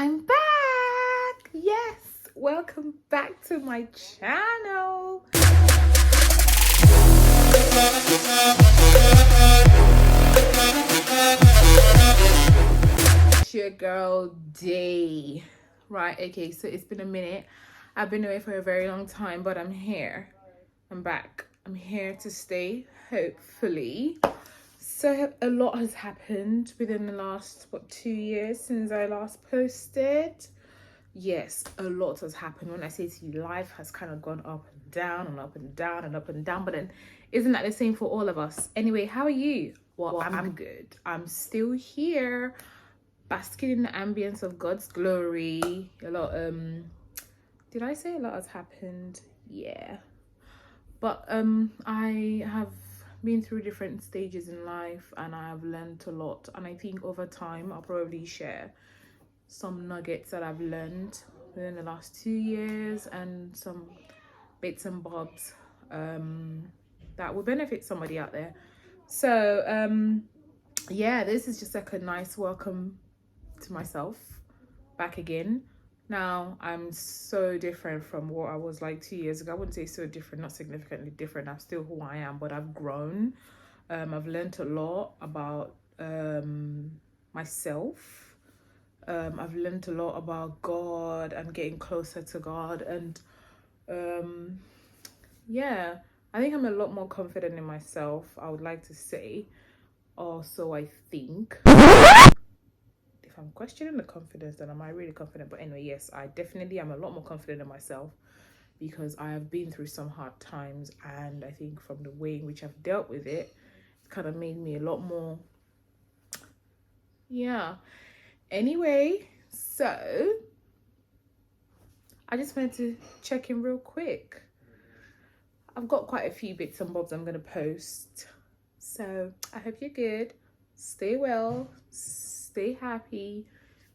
I'm back. Yes, welcome back to my channel. It's your girl Day. Right, okay, so it's been a minute. I've been away for a very long time, but I'm here. I'm back. I'm here to stay, hopefully. So a lot has happened within the last 2 years since I last posted. Yes, a lot has happened. When I say to you, life has kind of gone up and down and up and down and up and down, but then isn't that the same for all of us? Anyway, how are you? Well, I'm good. I'm still here, basking in the ambience of God's glory. A lot did I say a lot has happened? Yeah. But I have been through different stages in life and I have learned a lot, and I think over time I'll probably share some nuggets that I've learned within the last 2 years and some bits and bobs that will benefit somebody out there. So yeah, this is just like a nice welcome to myself back again. Now I'm so different from what I was like 2 years ago. I wouldn't say so different, not significantly different. I'm still who I am, but I've grown. I've learned a lot about myself. I've learned a lot about God and getting closer to God, and yeah, I think I'm a lot more confident in myself, I would like to say. Also, I think if I'm questioning the confidence, then am I really confident? But anyway, yes, I definitely am a lot more confident in myself because I have been through some hard times, and I think from the way in which I've dealt with it, it's kind of made me a lot more, yeah. Anyway, so I just wanted to check in real quick. I've got quite a few bits and bobs I'm going to post. So I hope you're good. Stay well, stay happy,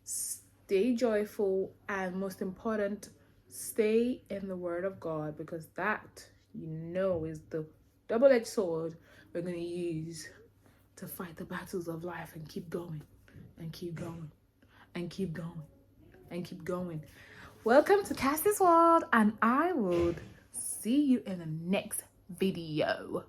stay joyful, and most important, stay in the Word of God, because that, you know, is the double-edged sword we're going to use to fight the battles of life and keep going and keep going and keep going and keep going. Welcome to Cassie's World, and I will see you in the next video.